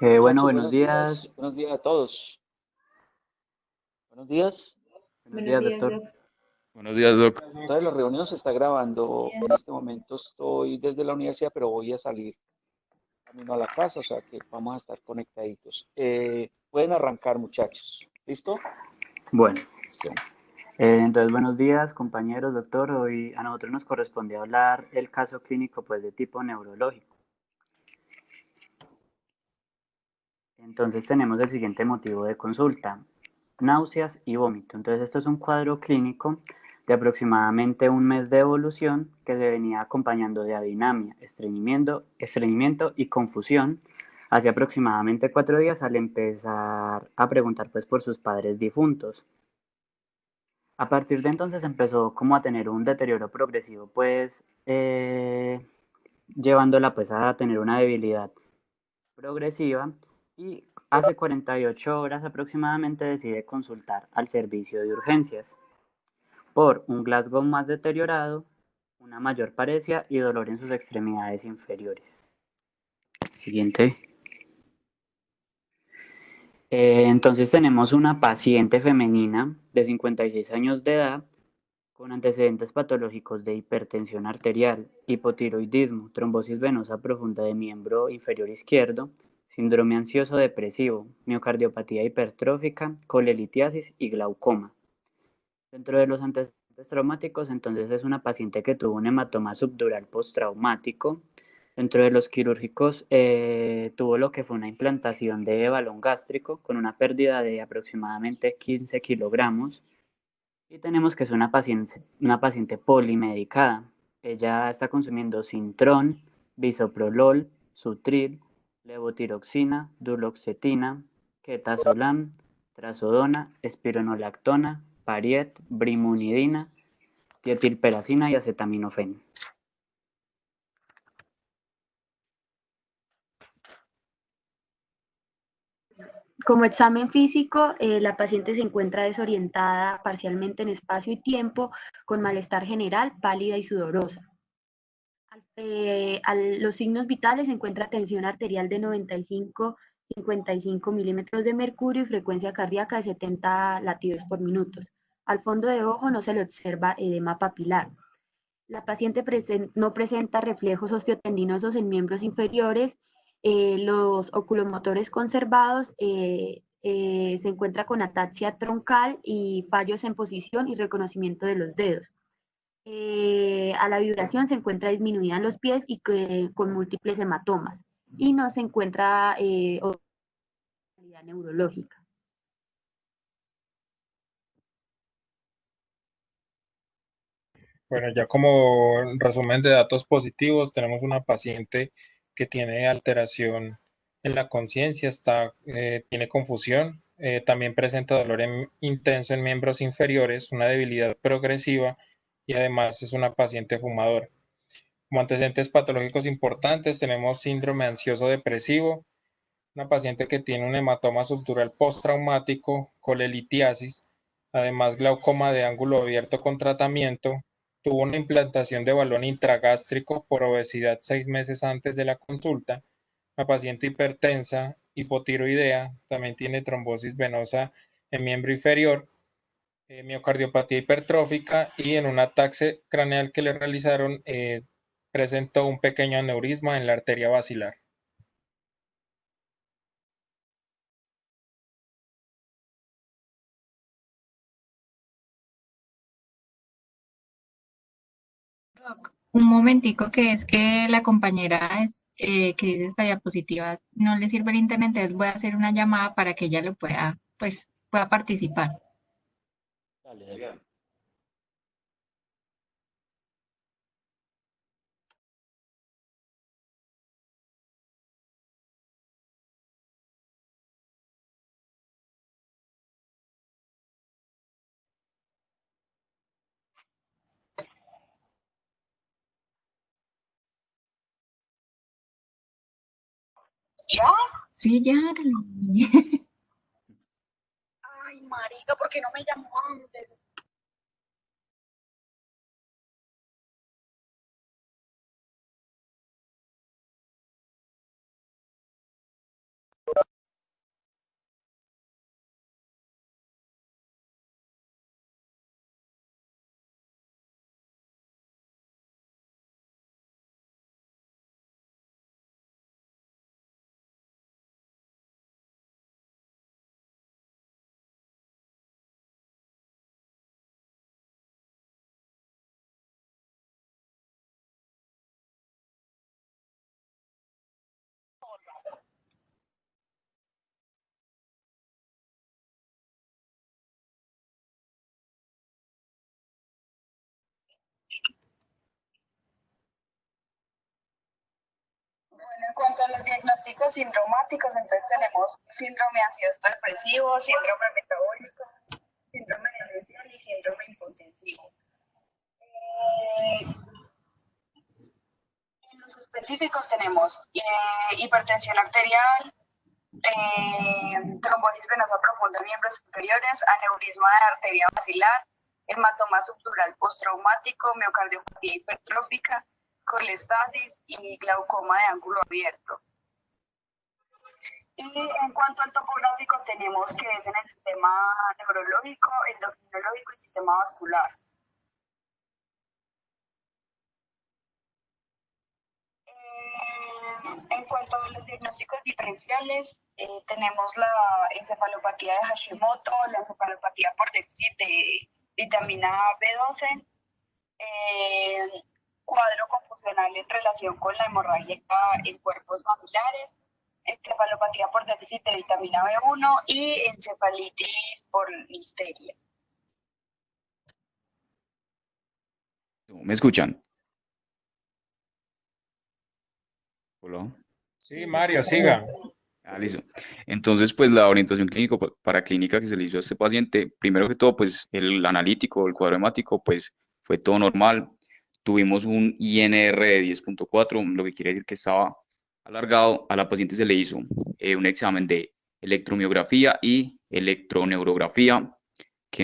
Bueno, Muchachos, buenos días. buenos días a todos. Buenos días. Buenos Buenos días, días, doctor. Doc. Buenos días, Doc. Entonces, la reunión se está grabando. En Días. este momento estoy desde la universidad, pero voy a salir camino a la casa, o sea que vamos a estar conectaditos. Pueden arrancar, muchachos. ¿Listo? Bueno, entonces buenos días, compañeros, doctor. Hoy a nosotros nos corresponde hablar el caso clínico pues de tipo neurológico. Entonces tenemos el siguiente motivo de consulta: náuseas y vómito. Entonces esto es un cuadro clínico de aproximadamente un mes de evolución que se venía acompañando de adinomia, estreñimiento y confusión hace aproximadamente 4 días al empezar a preguntar pues por sus padres difuntos. A partir de entonces empezó como a tener un deterioro progresivo, pues llevándola pues a tener una debilidad progresiva, y hace 48 horas aproximadamente decide consultar al servicio de urgencias por un Glasgow más deteriorado, una mayor paresia y dolor en sus extremidades inferiores. Siguiente. Entonces tenemos una paciente femenina de 56 años de edad con antecedentes patológicos de hipertensión arterial, hipotiroidismo, trombosis venosa profunda de miembro inferior izquierdo, síndrome ansioso depresivo, miocardiopatía hipertrófica, colelitiasis y glaucoma. Dentro de los antecedentes traumáticos, entonces es una paciente que tuvo un hematoma subdural postraumático. Dentro de los quirúrgicos, tuvo lo que fue una implantación de balón gástrico con una pérdida de aproximadamente 15 kilogramos. Y tenemos que es una paciente polimedicada. Ella está consumiendo Sintrón, bisoprolol, Sutril, levotiroxina, duloxetina, quetazolam, trazodona, espironolactona, Pariet, brimonidina, dietilperacina y acetaminofén. Como examen físico, la paciente se encuentra desorientada parcialmente en espacio y tiempo, con malestar general, pálida y sudorosa. Los signos vitales se encuentra tensión arterial de 95-55 milímetros de mercurio y frecuencia cardíaca de 70 latidos por minuto. Al fondo de ojo no se le observa edema papilar. La paciente no presenta reflejos osteotendinosos en miembros inferiores, los oculomotores conservados, se encuentra con ataxia troncal y fallos en posición y reconocimiento de los dedos. A la vibración se encuentra disminuida en los pies y con múltiples hematomas, y no se encuentra neurológica. Bueno, ya como resumen de datos positivos, tenemos una paciente que tiene alteración en la conciencia, tiene confusión, también presenta dolor intenso en miembros inferiores, una debilidad progresiva y además es una paciente fumadora. Como antecedentes patológicos importantes tenemos síndrome ansioso depresivo, una paciente que tiene un hematoma subdural postraumático, colelitiasis, además glaucoma de ángulo abierto con tratamiento, tuvo una implantación de balón intragástrico por obesidad 6 meses antes de la consulta, una paciente hipertensa, hipotiroidea, también tiene trombosis venosa en miembro inferior, miocardiopatía hipertrófica y en un ataque craneal que le realizaron presentó un pequeño aneurisma en la arteria basilar. Un momentico, que es que la compañera que dice esta diapositiva no le sirve el internet, entonces voy a hacer una llamada para que ella lo pueda, pues, pueda participar. Dale, dale. ¿Ya? Sí, ya. Ay, marica, ¿por qué no me llamó antes? cuanto a los diagnósticos sindromáticos, entonces tenemos síndrome ansioso depresivo, síndrome metabólico, síndrome demencial y síndrome hipotensivo. En los específicos tenemos hipertensión arterial, trombosis venosa profunda en miembros superiores, aneurisma de arteria basilar, hematoma subdural postraumático, miocardiopatía hipertrófica, colestasis y glaucoma de ángulo abierto. Y en cuanto al topográfico tenemos que es en el sistema neurológico, endocrinológico y sistema vascular. En cuanto a los diagnósticos diferenciales, tenemos la encefalopatía de Hashimoto, la encefalopatía por déficit de vitamina B12, cuadro confusional en relación con la hemorragia en cuerpos mamilares, encefalopatía por déficit de vitamina B1 y encefalitis por listeria. ¿Me escuchan? Hola. Sí, Mario, siga. Listo. Entonces, pues la orientación para clínica que se le hizo a este paciente, primero que todo, pues el analítico, el cuadro hemático, pues fue todo normal. Tuvimos un INR de 10.4, lo que quiere decir que estaba alargado. A la paciente se le hizo un examen de electromiografía y electroneurografía que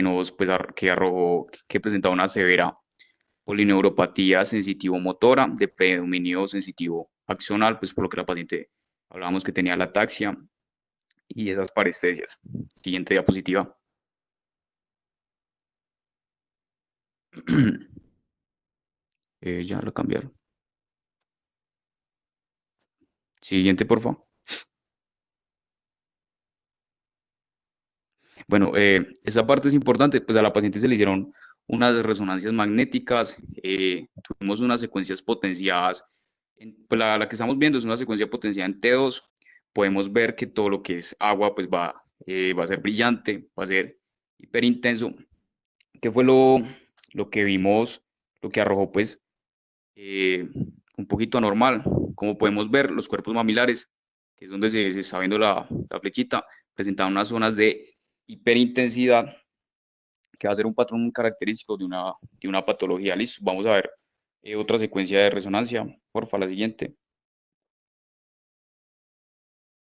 arrojó que presentaba una severa polineuropatía sensitivo-motora de predominio sensitivo axonal, pues por lo que la paciente hablábamos que tenía la ataxia y esas parestesias. Siguiente diapositiva. Ya lo cambiaron. Siguiente, por favor. Bueno, esa parte es importante, pues a la paciente se le hicieron unas resonancias magnéticas, tuvimos unas secuencias potenciadas, pues la que estamos viendo es una secuencia potenciada en T2, podemos ver que todo lo que es agua pues va a ser brillante, va a ser hiperintenso. ¿Qué fue lo que vimos, lo que arrojó pues un poquito anormal? Como podemos ver, los cuerpos mamilares, que es donde se está viendo la flechita, presentaban unas zonas de hiperintensidad, que va a ser un patrón característico de una patología. Listo, vamos a ver otra secuencia de resonancia, porfa, la siguiente.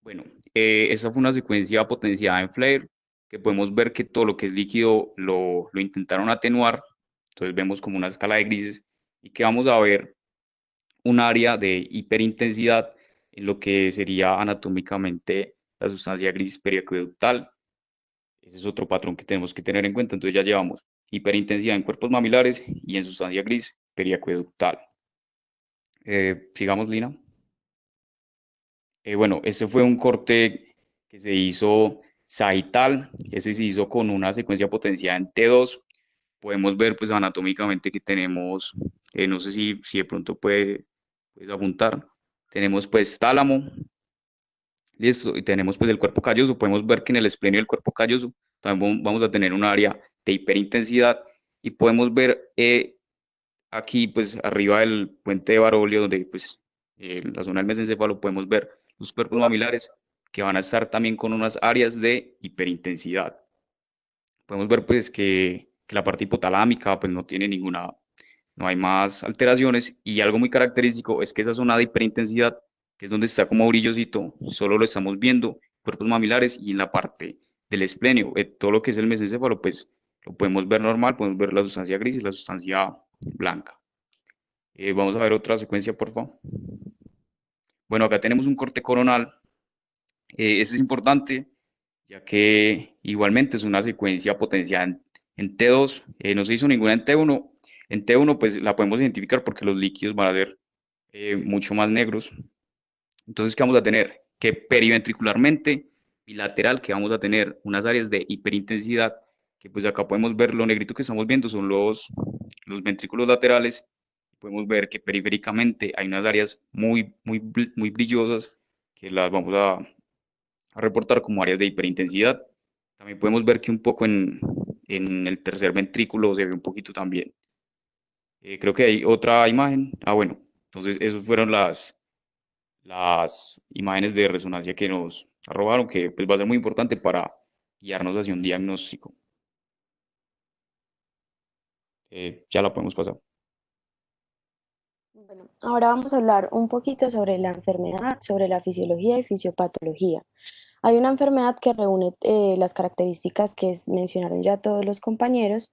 Bueno, esta fue una secuencia potenciada en FLAIR, que podemos ver que todo lo que es líquido lo intentaron atenuar, entonces vemos como una escala de grises, y que vamos a ver un área de hiperintensidad en lo que sería anatómicamente la sustancia gris periaqueductal. Ese es otro patrón que tenemos que tener en cuenta. Entonces ya llevamos hiperintensidad en cuerpos mamilares y en sustancia gris periaqueductal. Sigamos, Lina. Bueno, este fue un corte que se hizo sagital. Ese se hizo con una secuencia potenciada en T2. Podemos ver pues anatómicamente que tenemos, no sé si de pronto puedes apuntar, tenemos pues tálamo, listo, y tenemos pues el cuerpo calloso. Podemos ver que en el esplenio del cuerpo calloso también vamos a tener un área de hiperintensidad y podemos ver aquí pues arriba del puente de Barolio, donde pues en la zona del mesencéfalo podemos ver los cuerpos mamilares que van a estar también con unas áreas de hiperintensidad. Podemos ver pues que la parte hipotalámica pues no tiene no hay más alteraciones, y algo muy característico es que esa zona de hiperintensidad, que es donde está como brillosito, solo lo estamos viendo cuerpos mamilares y en la parte del esplenio, todo lo que es el mesencéfalo pues lo podemos ver normal, podemos ver la sustancia gris y la sustancia blanca. Vamos a ver otra secuencia, por favor. Bueno, acá tenemos un corte coronal. Este es importante, ya que igualmente es una secuencia potenciada en T2. No se hizo ninguna en T1. En T1 pues la podemos identificar porque los líquidos van a ser mucho más negros. Entonces, ¿qué vamos a tener? Que periventricularmente bilateral, que vamos a tener unas áreas de hiperintensidad, que pues acá podemos ver lo negrito que estamos viendo son los ventrículos laterales. Podemos ver que periféricamente hay unas áreas muy brillosas que las vamos a reportar como áreas de hiperintensidad. También podemos ver que un poco en el tercer ventrículo se ve un poquito también. Creo que hay otra imagen. Bueno, entonces esas fueron las imágenes de resonancia que nos arrojaron, que pues va a ser muy importante para guiarnos hacia un diagnóstico. Ya la podemos pasar. Bueno, ahora vamos a hablar un poquito sobre la enfermedad, sobre la fisiología y fisiopatología. Hay una enfermedad que reúne las características que mencionaron ya todos los compañeros.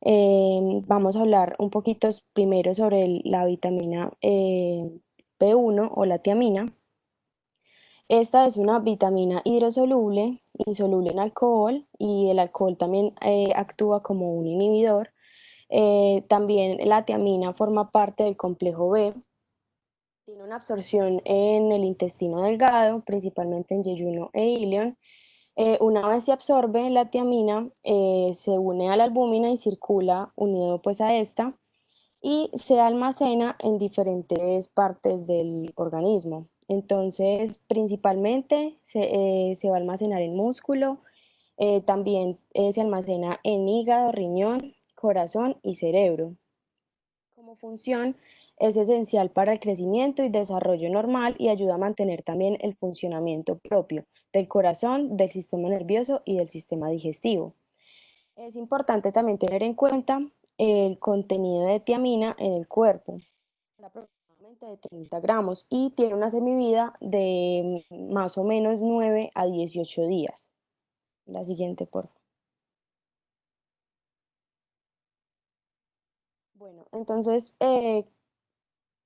Vamos a hablar un poquito primero sobre la vitamina B1 o la tiamina. Esta es una vitamina hidrosoluble, insoluble en alcohol, y el alcohol también actúa como un inhibidor. También la tiamina forma parte del complejo B. Tiene una absorción en el intestino delgado, principalmente en yeyuno e ilion. Una vez se absorbe la tiamina, se une a la albúmina y circula unido pues a esta y se almacena en diferentes partes del organismo. Entonces, principalmente se va a almacenar en músculo, también se almacena en hígado, riñón, corazón y cerebro. Como función, es esencial para el crecimiento y desarrollo normal y ayuda a mantener también el funcionamiento propio del corazón, del sistema nervioso y del sistema digestivo. Es importante también tener en cuenta el contenido de tiamina en el cuerpo, es aproximadamente de 30 gramos y tiene una semivida de más o menos 9 a 18 días. La siguiente, por favor. Bueno, entonces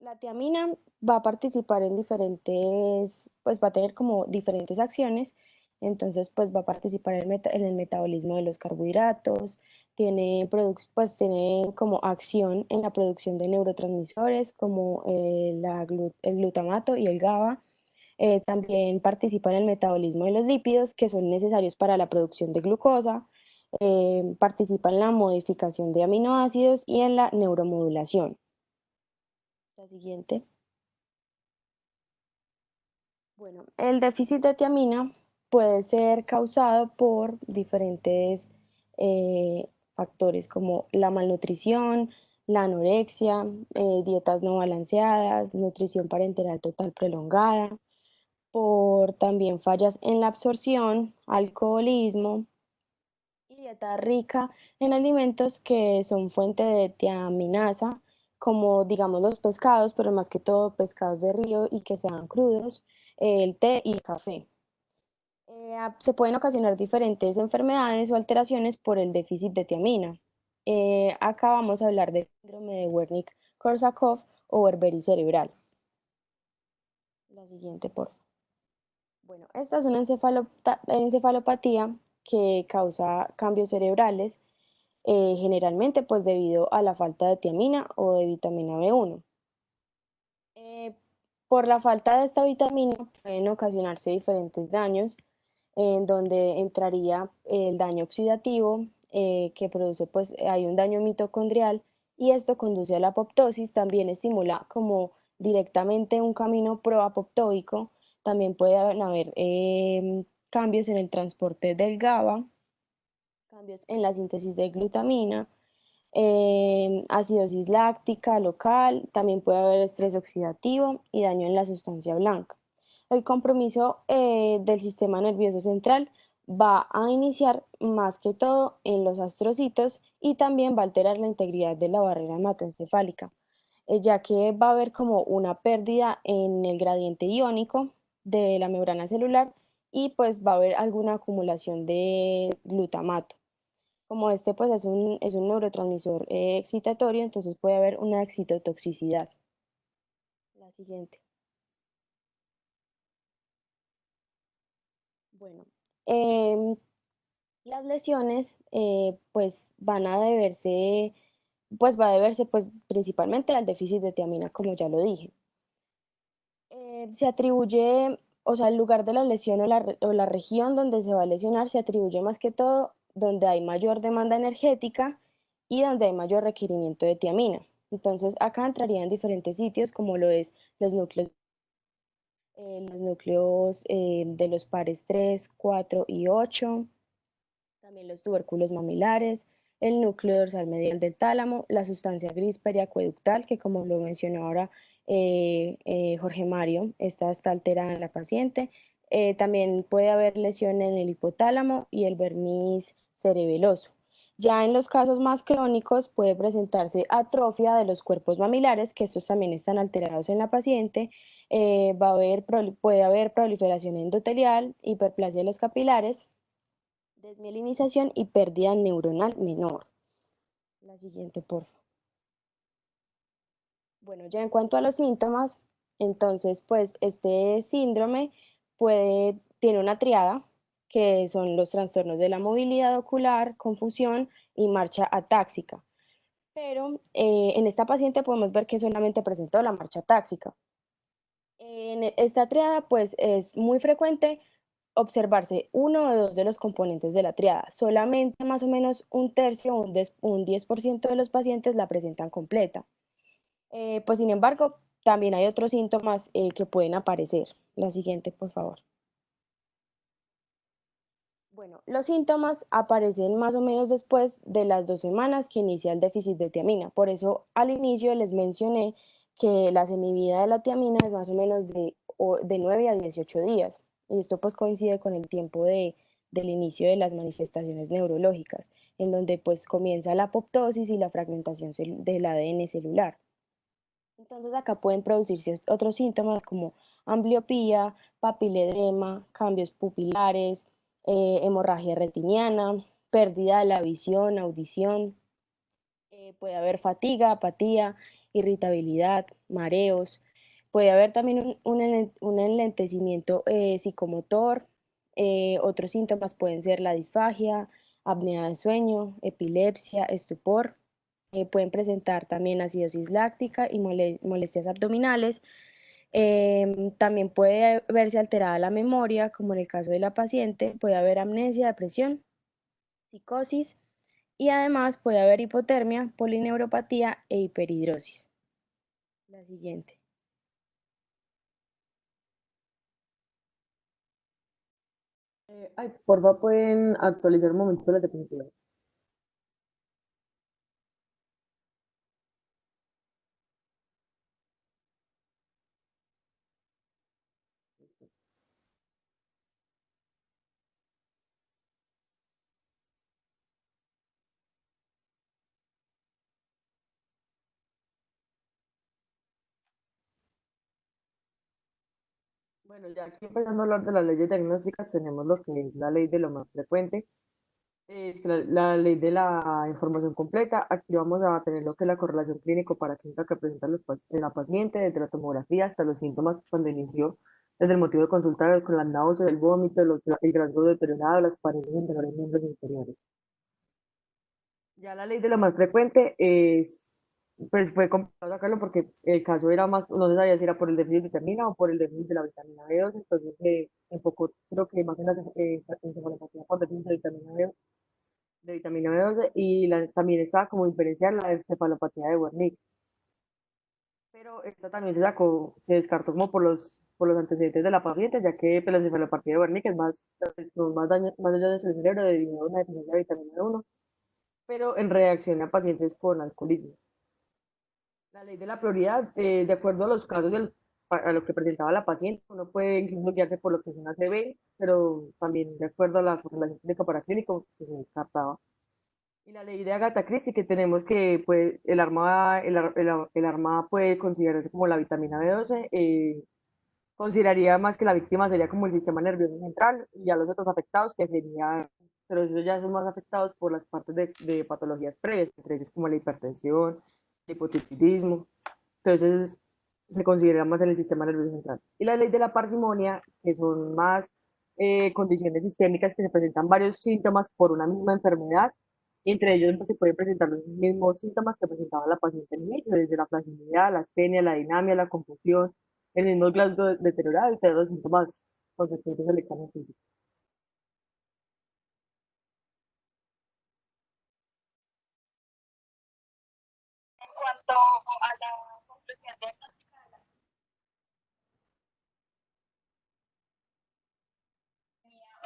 la tiamina va a participar en diferentes, pues va a tener como diferentes acciones, entonces pues va a participar en el metabolismo de los carbohidratos, pues tiene como acción en la producción de neurotransmisores como el glutamato y el GABA. También participa en el metabolismo de los lípidos que son necesarios para la producción de glucosa, participa en la modificación de aminoácidos y en la neuromodulación. La siguiente. Bueno, el déficit de tiamina puede ser causado por diferentes factores como la malnutrición, la anorexia, dietas no balanceadas, nutrición parenteral total prolongada, por también fallas en la absorción, alcoholismo y dieta rica en alimentos que son fuente de tiaminasa, como digamos los pescados, pero más que todo pescados de río y que sean crudos, el té y el café. Se pueden ocasionar diferentes enfermedades o alteraciones por el déficit de tiamina. Acá vamos a hablar del síndrome de Wernicke-Korsakoff o Beriberi cerebral. La siguiente, por favor. Bueno, esta es una encefalopatía que causa cambios cerebrales, generalmente pues debido a la falta de tiamina o de vitamina B1. Por la falta de esta vitamina pueden ocasionarse diferentes daños, en donde entraría el daño oxidativo, que produce, pues hay un daño mitocondrial y esto conduce a la apoptosis, también estimula como directamente un camino proapoptóico, también puede haber cambios en el transporte del GABA, cambios en la síntesis de glutamina, acidosis láctica local, también puede haber estrés oxidativo y daño en la sustancia blanca. El compromiso del sistema nervioso central va a iniciar más que todo en los astrocitos y también va a alterar la integridad de la barrera hematoencefálica, ya que va a haber como una pérdida en el gradiente iónico de la membrana celular y pues va a haber alguna acumulación de glutamato. Como este pues es un neurotransmisor excitatorio, entonces puede haber una excitotoxicidad. La siguiente. Bueno, las lesiones pues van a deberse, pues va a deberse pues principalmente al déficit de tiamina, como ya lo dije. Se atribuye, o sea, el lugar de la lesión o la región donde se va a lesionar se atribuye más que todo donde hay mayor demanda energética y donde hay mayor requerimiento de tiamina. Entonces, acá entraría en diferentes sitios como lo es los núcleos de los pares 3, 4 y 8, también los tubérculos mamilares, el núcleo dorsal medial del tálamo, la sustancia gris periacueductal, que como lo mencioné ahora, Jorge Mario, esta está alterada en la paciente. También puede haber lesión en el hipotálamo y el vermis cerebeloso. Ya en los casos más crónicos puede presentarse atrofia de los cuerpos mamilares, que estos también están alterados en la paciente. Puede haber proliferación endotelial, hiperplasia de los capilares, desmielinización y pérdida neuronal menor. La siguiente, por favor. Bueno, ya en cuanto a los síntomas, entonces, pues este síndrome tiene una triada, que son los trastornos de la movilidad ocular, confusión y marcha atáxica. Pero en esta paciente podemos ver que solamente presentó la marcha atáxica. En esta triada, pues es muy frecuente observarse uno o dos de los componentes de la triada. Solamente más o menos un tercio, un 10% de los pacientes la presentan completa. Pues sin embargo, también hay otros síntomas que pueden aparecer. La siguiente, por favor. Bueno, los síntomas aparecen más o menos después de las 2 semanas que inicia el déficit de tiamina. Por eso al inicio les mencioné que la semivida de la tiamina es más o menos de 9 a 18 días. Y esto pues coincide con el tiempo del inicio de las manifestaciones neurológicas, en donde pues comienza la apoptosis y la fragmentación del ADN celular. Entonces acá pueden producirse otros síntomas como ambliopía, papiledema, cambios pupilares, hemorragia retiniana, pérdida de la visión, audición, puede haber fatiga, apatía, irritabilidad, mareos, puede haber también un enlentecimiento psicomotor. Otros síntomas pueden ser la disfagia, apnea de sueño, epilepsia, estupor. Pueden presentar también acidosis láctica y molestias abdominales. También puede verse alterada la memoria, como en el caso de la paciente, puede haber amnesia, depresión, psicosis y además puede haber hipotermia, polineuropatía e hiperhidrosis. La siguiente. Porfa, pueden actualizar un momento las diapositivas. Bueno, ya aquí empezando a hablar de las leyes diagnósticas, tenemos lo que es la ley de lo más frecuente, es que la ley de la información completa. Aquí vamos a tener lo que es la correlación clínico-paraclínica que presenta la paciente, desde la tomografía hasta los síntomas cuando inició, desde el motivo de consulta con la náusea, el vómito, el rasgo deteriorado, las paredes de los miembros inferiores. Ya la ley de lo más frecuente pues fue complicado sacarlo porque el caso era más, no se sabía si era por el déficit de vitamina o por el déficit de la vitamina B2, entonces enfocó, creo que más en la encefalopatía por déficit de vitamina B12 y también estaba como diferenciar la encefalopatía de Wernicke. Pero esta también se descartó como por los antecedentes de la paciente, ya que pues, la encefalopatía de Wernicke son más daños en el cerebro debido a una deficiencia de vitamina B1, pero en reacción a pacientes con alcoholismo. La ley de la prioridad, de acuerdo a los casos a lo que presentaba la paciente, uno puede incluso guiarse por lo que es una CB, pero también de acuerdo a la correlación clínica paraclínico, que se descartaba. Y la ley de Agatha Christie, que tenemos que pues, el arma puede considerarse como la vitamina B12, consideraría más que la víctima sería como el sistema nervioso central y ya los otros afectados que serían, pero esos ya son más afectados por las partes de patologías previas, entre ellas como la hipertensión, el hipotiroidismo. Entonces se considera más en el sistema nervioso central. Y la ley de la parsimonia, que son más condiciones sistémicas que se presentan varios síntomas por una misma enfermedad, y entre ellos pues, se pueden presentar los mismos síntomas que presentaba la paciente al inicio, desde la flacidez, la astenia, la dinamia, la confusión, el mismo glandulo deteriorado y todos los síntomas consecuentes del examen físico. En cuanto a la conclusión diagnóstica de la tenía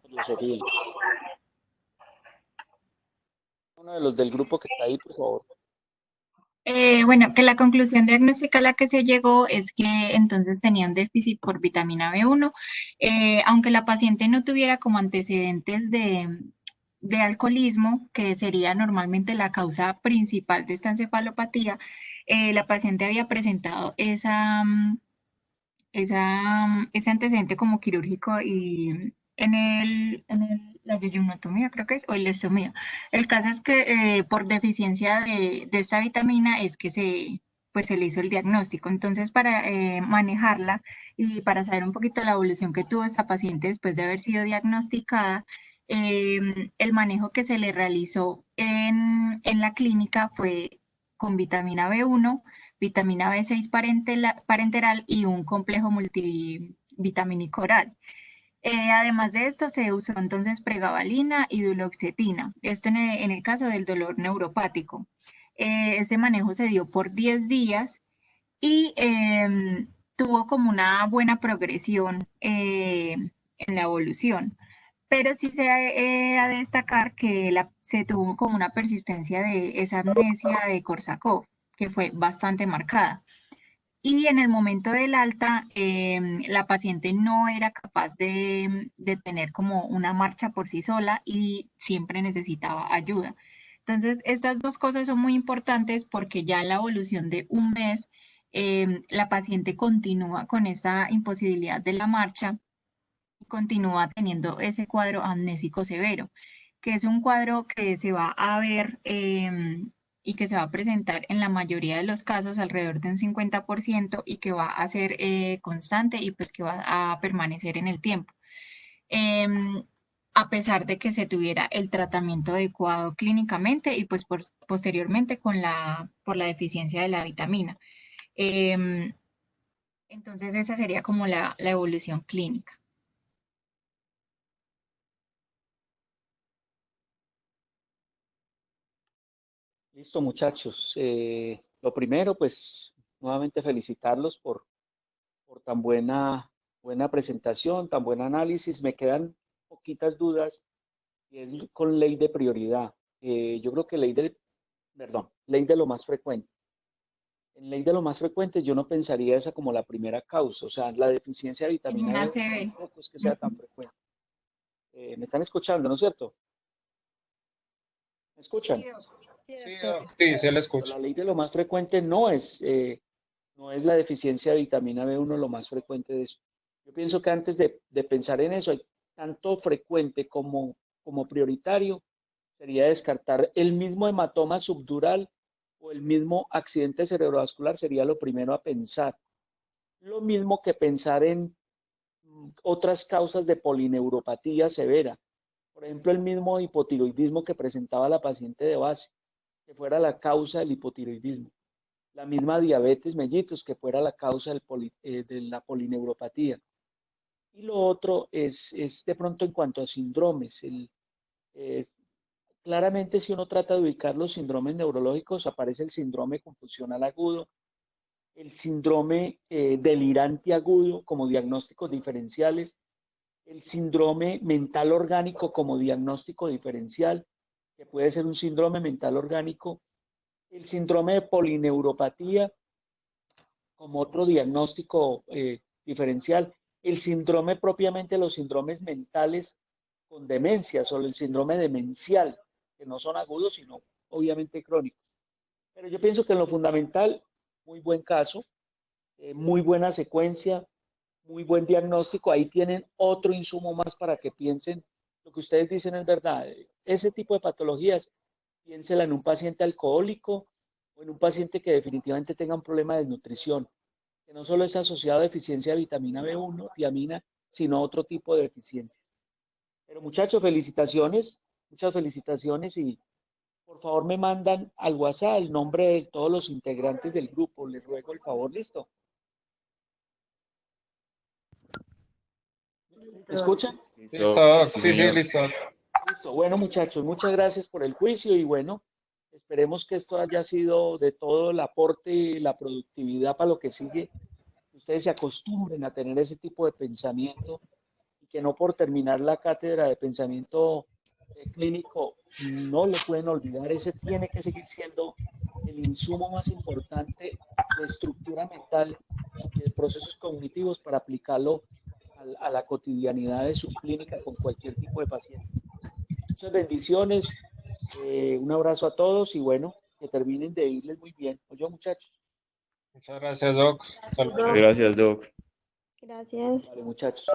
Filosofía. Uno de los del grupo que está ahí, por favor. Bueno, que la conclusión diagnóstica a la que se llegó es que entonces tenía un déficit por vitamina B1, aunque la paciente no tuviera como antecedentes de alcoholismo, que sería normalmente la causa principal de esta encefalopatía, la paciente había presentado ese antecedente como quirúrgico y la yeyunotomía creo que es, o ileostomía. El caso es que por deficiencia de esta vitamina es que pues se le hizo el diagnóstico. Entonces, para manejarla y para saber un poquito la evolución que tuvo esta paciente después de haber sido diagnosticada, el manejo que se le realizó en la clínica fue con vitamina B1, vitamina B6 parenteral y un complejo multivitamínico oral. Además de esto, se usó entonces pregabalina y duloxetina, esto en el caso del dolor neuropático. Ese manejo se dio por 10 días y tuvo como una buena progresión en la evolución. Pero sí se ha de destacar que se tuvo como una persistencia de esa amnesia de Korsakoff, que fue bastante marcada. Y en el momento del alta, la paciente no era capaz de tener como una marcha por sí sola y siempre necesitaba ayuda. Entonces, estas dos cosas son muy importantes porque ya en la evolución de un mes, la paciente continúa con esa imposibilidad de la marcha y continúa teniendo ese cuadro amnésico severo, que es un cuadro que se va a ver y que se va a presentar en la mayoría de los casos alrededor de un 50% y que va a ser constante y pues que va a permanecer en el tiempo. A pesar de que se tuviera el tratamiento adecuado clínicamente y pues posteriormente por la deficiencia de la vitamina. Entonces esa sería como la evolución clínica. Listo, muchachos. Lo primero, pues, nuevamente felicitarlos por tan buena presentación, tan buen análisis. Me quedan poquitas dudas y es con ley de prioridad. Yo creo que ley de lo más frecuente. En ley de lo más frecuente yo no pensaría esa como la primera causa, o sea, la deficiencia de En vitamina una B CB. tampoco es que sea tan frecuente. ¿Me están escuchando, no es cierto? ¿Me escuchan? Sí, sí, se le escucha. La ley de lo más frecuente no es la deficiencia de vitamina B1 lo más frecuente de eso. Yo pienso que antes de pensar en eso, hay tanto frecuente como prioritario, sería descartar el mismo hematoma subdural o el mismo accidente cerebrovascular, sería lo primero a pensar. Lo mismo que pensar en otras causas de polineuropatía severa. Por ejemplo, el mismo hipotiroidismo que presentaba la paciente de base, que fuera la causa del hipotiroidismo. La misma diabetes mellitus, que fuera la causa de la polineuropatía. Y lo otro es de pronto en cuanto a síndromes. Claramente, si uno trata de ubicar los síndromes neurológicos, aparece el síndrome confusional agudo, el síndrome delirante agudo como diagnósticos diferenciales, el síndrome mental orgánico como diagnóstico diferencial, que puede ser un síndrome mental orgánico, el síndrome de polineuropatía como otro diagnóstico diferencial, el síndrome propiamente, los síndromes mentales con demencia, solo el síndrome demencial, que no son agudos, sino obviamente crónicos. Pero yo pienso que en lo fundamental, muy buen caso, muy buena secuencia, muy buen diagnóstico. Ahí tienen otro insumo más para que piensen lo que ustedes dicen es verdad. Ese tipo de patologías, piénsela en un paciente alcohólico o en un paciente que definitivamente tenga un problema de nutrición, que no solo es asociado a deficiencia de vitamina B1, tiamina, sino otro tipo de deficiencias. Pero muchachos, felicitaciones, muchas felicitaciones y por favor me mandan al WhatsApp el nombre de todos los integrantes del grupo. Les ruego el favor, ¿listo? ¿Me escuchan? Listo, Sí, sí, sí, señor. listo. Listo. Bueno, muchachos, muchas gracias por el juicio y bueno, esperemos que esto haya sido de todo el aporte y la productividad para lo que sigue. Que ustedes se acostumbren a tener ese tipo de pensamiento y que no por terminar la cátedra de pensamiento clínico no lo pueden olvidar, ese tiene que seguir siendo el insumo más importante de estructura mental y de procesos cognitivos para aplicarlo a la cotidianidad de su clínica con cualquier tipo de paciente. Muchas bendiciones, un abrazo a todos y bueno, que terminen de irles muy bien. Oye, muchachos. Muchas gracias, Doc. Muchas gracias, Doc. Gracias. Vale, muchachos.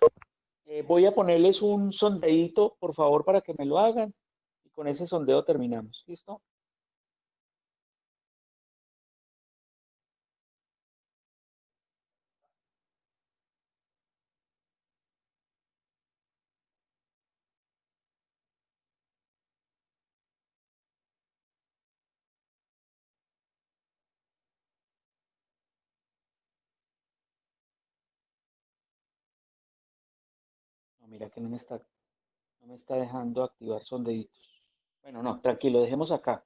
Voy a ponerles un sondeíto, por favor, para que me lo hagan. Y con ese sondeo terminamos. ¿Listo? No, mira que no me está dejando activar sondeitos. Bueno, no, tranquilo, dejemos acá.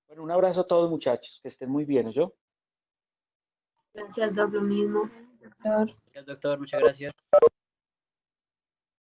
Bueno, un abrazo a todos, muchachos. Que estén muy bien, ¿yo? Gracias, Doc, lo mismo. Doctor. Gracias, doctor, muchas gracias.